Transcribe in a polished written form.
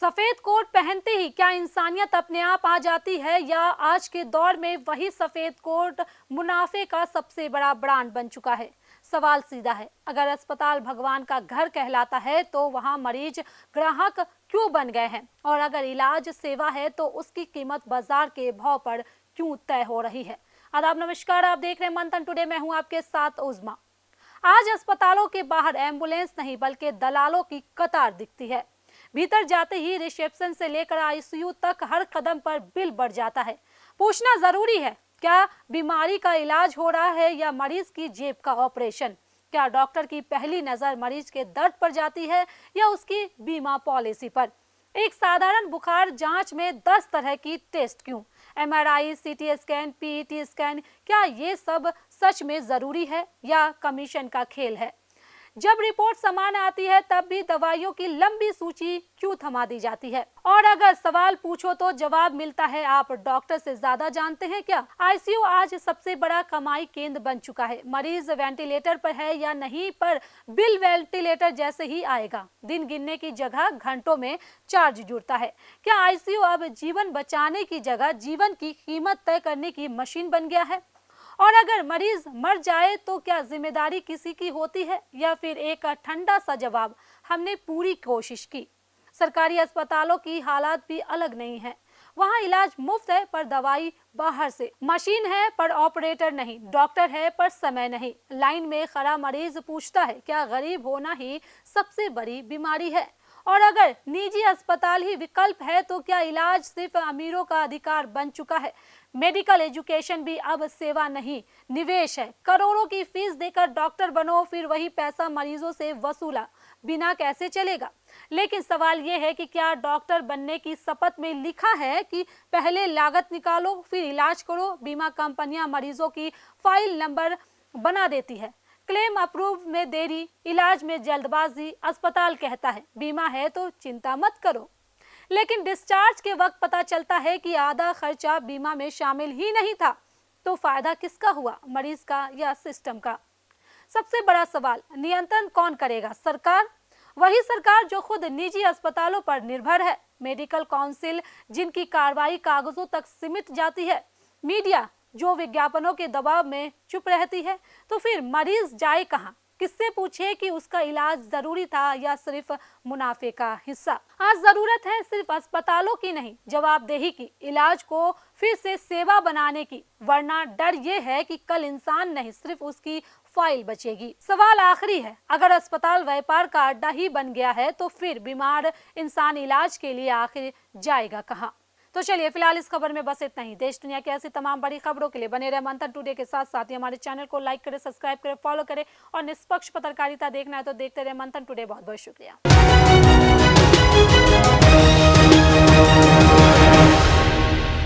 सफेद कोट पहनते ही क्या इंसानियत अपने आप आ जाती है, या आज के दौर में वही सफेद कोट मुनाफे का सबसे बड़ा ब्रांड बन चुका है? सवाल सीधा है, अगर अस्पताल भगवान का घर कहलाता है तो वहां मरीज ग्राहक क्यों बन गए हैं, और अगर इलाज सेवा है तो उसकी कीमत बाजार के भाव पर क्यों तय हो रही है? आदाब, नमस्कार, आप देख रहे हैं मंथन टुडे। मैं हूं आपके साथ उज़मा। आज अस्पतालों के बाहर एम्बुलेंस नहीं बल्कि दलालों की कतार दिखती है। भीतर जाते ही रिसेप्शन से लेकर आईसीयू तक हर कदम पर बिल बढ़ जाता है। पूछना जरूरी है, क्या बीमारी का इलाज हो रहा है या मरीज की जेब का ऑपरेशन? क्या डॉक्टर की पहली नजर मरीज के दर्द पर जाती है या उसकी बीमा पॉलिसी पर? एक साधारण बुखार जांच में 10 तरह की टेस्ट क्यों? MRI, CT scan, PET scan, क्या ये सब सच में जरूरी है या कमीशन का खेल है? जब रिपोर्ट समान आती है तब भी दवाइयों की लंबी सूची क्यों थमा दी जाती है? और अगर सवाल पूछो तो जवाब मिलता है, आप डॉक्टर से ज्यादा जानते हैं क्या? आईसीयू आज सबसे बड़ा कमाई केंद्र बन चुका है। मरीज वेंटिलेटर पर है या नहीं, पर बिल वेंटिलेटर जैसे ही आएगा। दिन गिनने की जगह घंटों में चार्ज जुड़ता है। क्या आईसीयू अब जीवन बचाने की जगह जीवन की कीमत तय करने की मशीन बन गया है? और अगर मरीज मर जाए तो क्या जिम्मेदारी किसी की होती है, या फिर एक ठंडा सा जवाब, हमने पूरी कोशिश की? सरकारी अस्पतालों की हालात भी अलग नहीं है। वहाँ इलाज मुफ्त है पर दवाई बाहर से, मशीन है पर ऑपरेटर नहीं, डॉक्टर है पर समय नहीं। लाइन में खड़ा मरीज पूछता है, क्या गरीब होना ही सबसे बड़ी बीमारी है? और अगर निजी अस्पताल ही विकल्प है तो क्या इलाज सिर्फ अमीरों का अधिकार बन चुका है? मेडिकल एजुकेशन भी अब सेवा नहीं, निवेश है। करोड़ों की फीस देकर डॉक्टर बनो, फिर वही पैसा मरीजों से वसूला बिना कैसे चलेगा? लेकिन सवाल यह है कि क्या डॉक्टर बनने की शपथ में लिखा है कि पहले लागत निकालो फिर इलाज करो? बीमा कंपनियां मरीजों की फाइल नंबर बना देती है, क्लेम अप्रूव में देरी, इलाज में जल्दबाजी। अस्पताल कहता है बीमा है तो चिंता मत करो, लेकिन डिस्चार्ज के वक्त पता चलता है कि आधा खर्चा बीमा में शामिल ही नहीं था। तो फायदा किसका हुआ, मरीज का या सिस्टम का? सबसे बड़ा सवाल, नियंत्रण कौन करेगा? सरकार, वही सरकार जो खुद निजी अस्पतालों पर निर्भर है। मेडिकल काउंसिल, जिनकी कार्रवाई कागजों तक सीमित जाती है। मीडिया, जो विज्ञापनों के दबाव में चुप रहती है। तो फिर मरीज जाए कहां? किससे पूछे कि उसका इलाज जरूरी था या सिर्फ मुनाफे का हिस्सा? आज जरूरत है सिर्फ अस्पतालों की नहीं, जवाबदेही की, इलाज को फिर से सेवा बनाने की। वरना डर ये है कि कल इंसान नहीं, सिर्फ उसकी फाइल बचेगी। सवाल आखिरी है, अगर अस्पताल व्यापार का अड्डा ही बन गया है तो फिर बीमार इंसान इलाज के लिए आखिर जाएगा कहाँ? तो चलिए फिलहाल इस खबर में बस इतना ही। देश दुनिया की ऐसी तमाम बड़ी खबरों के लिए बने रहे मंथन टुडे के साथ। साथ ही हमारे चैनल को लाइक करें, सब्सक्राइब करें, फॉलो करें, और निष्पक्ष पत्रकारिता देखना है तो देखते रहे मंथन टुडे। बहुत बहुत शुक्रिया।